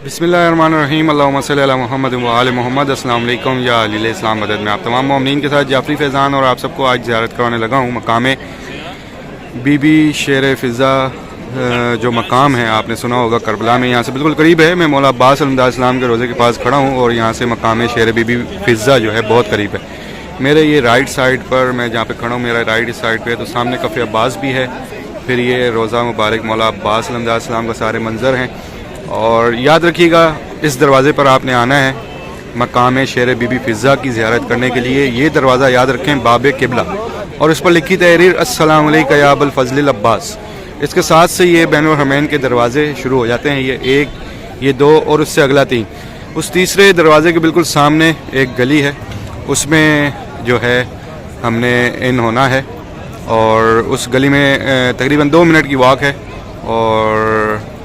बिस्मिल्लाहिर्रहमानिर्रहीम अल्लाहुम्मा सल्ली अला मुहम्मद व आले मोहम्मद। अस्सलाम वालेकुम या अहले इस्लाम मदद में आप तमाम मोमिनीन के साथ जाफरी फैज़ान और आप सबको आज ज़ियारत कराने लगा हूँ मकाम बीबी शेर फ़िज़ा। जो मकाम है आपने सुना होगा करबला में, यहाँ से बिल्कुल करीब है। मैं मौला अब्बास अलैहिस्सलाम के रोज़े के पास खड़ा हूँ और यहाँ से मकाम शेर बीबी फ़िज़ा जो है बहुत करीब है। मेरे ये राइट साइड पर, मैं जहाँ पे खड़ा हूँ मेरा राइट साइड पे, तो सामने कफ़े अब्बास भी है। फिर ये रोज़ा मुबारक मौला अब्बास अलैहिस्सलाम का सारे मंज़र हैं। और याद रखिएगा इस दरवाज़े पर आपने आना है मकाम शेर बीबी फ़िज़ा की ज़ियारत करने के लिए। ये दरवाज़ा याद रखें बाब किबला, और उस पर लिखी तहरीर अस्सलाम अलैका या अबुल फ़ज़्ल अब्बास। इसके साथ से ये बैनुल हरमैन के दरवाज़े शुरू हो जाते हैं। ये एक, ये दो और उससे अगला तीन। उस तीसरे दरवाज़े के बिल्कुल सामने एक गली है, उसमें जो है हमने इन होना है और उस गली में तकरीबन 2 मिनट की वॉक है और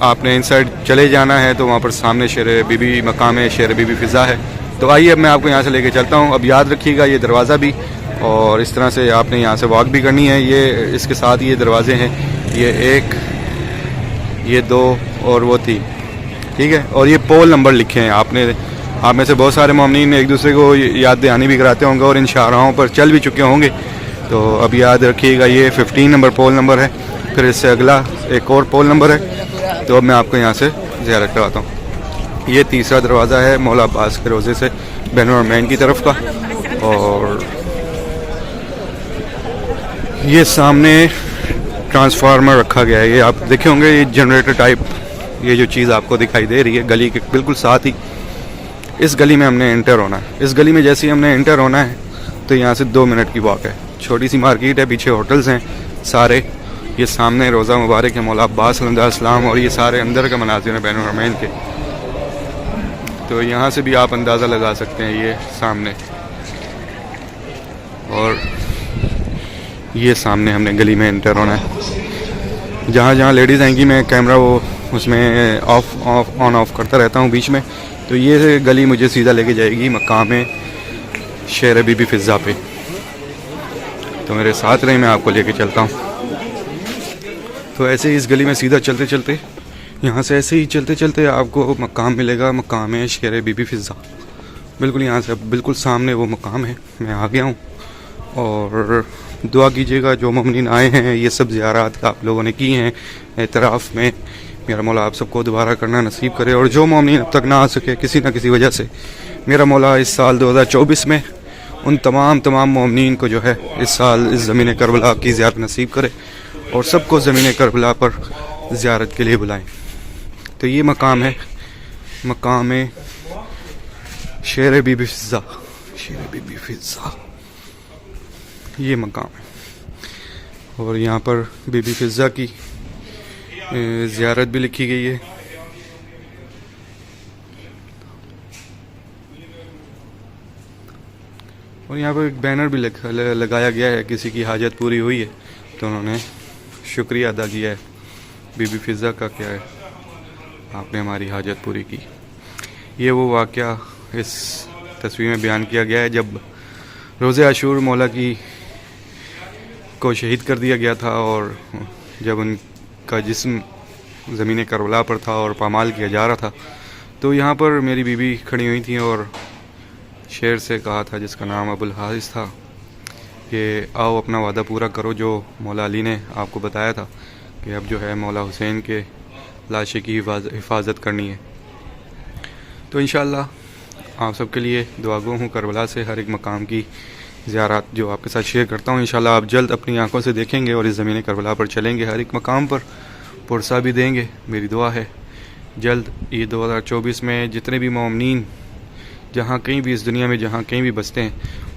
आपने इन साइड चले जाना है तो वहाँ पर सामने शेर बीबी मकाम शेर बीबी फ़िज़ा है। तो आइए अब मैं आपको यहाँ से लेके चलता हूँ। अब याद रखिएगा ये दरवाज़ा भी, और इस तरह से आपने यहाँ से वॉक भी करनी है। ये इसके साथ ये दरवाजे हैं, ये एक, ये दो और वो 3, ठीक है। और ये पोल नंबर लिखे हैं आपने। आप में से बहुत सारे मोमिनीन एक दूसरे को याद दहानी भी कराते होंगे और इन शाहराहों पर चल भी चुके होंगे। तो अब याद रखिएगा ये 15 नंबर पोल नंबर है, फिर इससे अगला एक और पोल नंबर है। तो अब मैं आपको यहाँ से ज़ियारत कराता हूँ। ये तीसरा दरवाज़ा है मौला अब्बास के रोज़े से बैनुल हरमैन की तरफ का, और ये सामने ट्रांसफार्मर रखा गया है। ये आप देखे होंगे, ये जनरेटर टाइप ये जो चीज़ आपको दिखाई दे रही है गली के बिल्कुल साथ ही इस गली में हमने एंटर होना है। इस गली में जैसे ही हमने एंटर होना है तो यहाँ से 2 मिनट की वॉक है। छोटी सी मार्केट है, पीछे होटल्स हैं सारे। ये सामने रोज़ा मुबारक है मौला अब्बास अलैहिस्सलाम, और ये सारे अंदर का मनाज़िर है बैनुल हरमैन के। तो यहाँ से भी आप अंदाज़ा लगा सकते हैं ये सामने, और ये सामने हमने गली में एंटर होना है। जहाँ जहाँ लेडीज़ आएंगी मैं कैमरा वो उसमें ऑन ऑफ करता रहता हूँ बीच में। तो ये गली मुझे सीधा लेके जाएगी मकाम शेर बीबी फ़िज़ा पे। तो मेरे साथ रहे, मैं आपको लेके चलता हूँ। तो ऐसे ही इस गली में सीधा चलते चलते, यहाँ से ऐसे ही चलते चलते आपको मकाम मिलेगा, मकाम शेर बीबी फ़िज़ा। बिल्कुल यहाँ से बिल्कुल सामने वो मकाम है। मैं आ गया हूँ, और दुआ कीजिएगा जो मोमिनीन आए हैं ये सब ज़ियारत आप लोगों ने की हैं एतराफ़ में, मेरा मौला आप सबको दोबारा करना नसीब करे। और जो मोमिनीन अब तक ना आ सके किसी न किसी वजह से, मेरा मौला इस साल 2024 में उन तमाम मोमिनीन को जो है इस साल इस ज़मीन करबला की ज़ियारत नसीब करे और सबको ज़मीन करबला पर ज़ियारत के लिए बुलाएं। तो ये मकाम है मकाम शेर बीबी फ़िज़ा, शेर बीबी फ़िज़ा ये मकाम है। और यहाँ पर बीबी फ़िज़ा की ज़ियारत भी लिखी गई है। और यहाँ पर एक बैनर भी लगाया गया है, किसी की हाजत पूरी हुई है तो उन्होंने शुक्रिया अदा किया है बीबी फ़िज़ा का, क्या है आपने हमारी हाजत पूरी की। ये वो वाक़या इस तस्वीर में बयान किया गया है जब रोज़े आशूर मौला की को शहीद कर दिया गया था, और जब उनका जिस्म ज़मीन करबला पर था और पामाल किया जा रहा था, तो यहाँ पर मेरी बीबी खड़ी हुई थी और शेर से कहा था, जिसका नाम अबुल हारिस था, कि आओ अपना वादा पूरा करो जो मौला अली ने आपको बताया था कि अब जो है मौला हुसैन के लाशे की हिफाजत करनी है। तो इंशाअल्लाह आप सबके लिए दुआगो हूँ करबला से, हर एक मकाम की ज़ियारत जो आपके साथ शेयर करता हूँ। इंशाअल्लाह आप जल्द अपनी आंखों से देखेंगे और इस ज़मीन करबला पर चलेंगे, हर एक मकाम पर पुरसा भी देंगे। मेरी दुआ है जल्द ये 2024 में जितने भी मोमिनीन जहाँ कहीं भी इस दुनिया में जहाँ कहीं भी बसते हैं,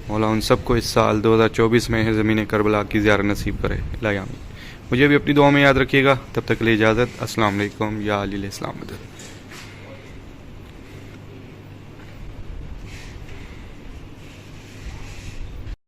मौला उन सबको इस साल 2024 में ज़मीन करबला की ज़ियारत नसीब करे। इलाही आमीन। मुझे भी अपनी दुआ में याद रखिएगा। तब तक के लिए इजाज़त। अस्सलाम वालेकुम या अली इस्लाम मदद।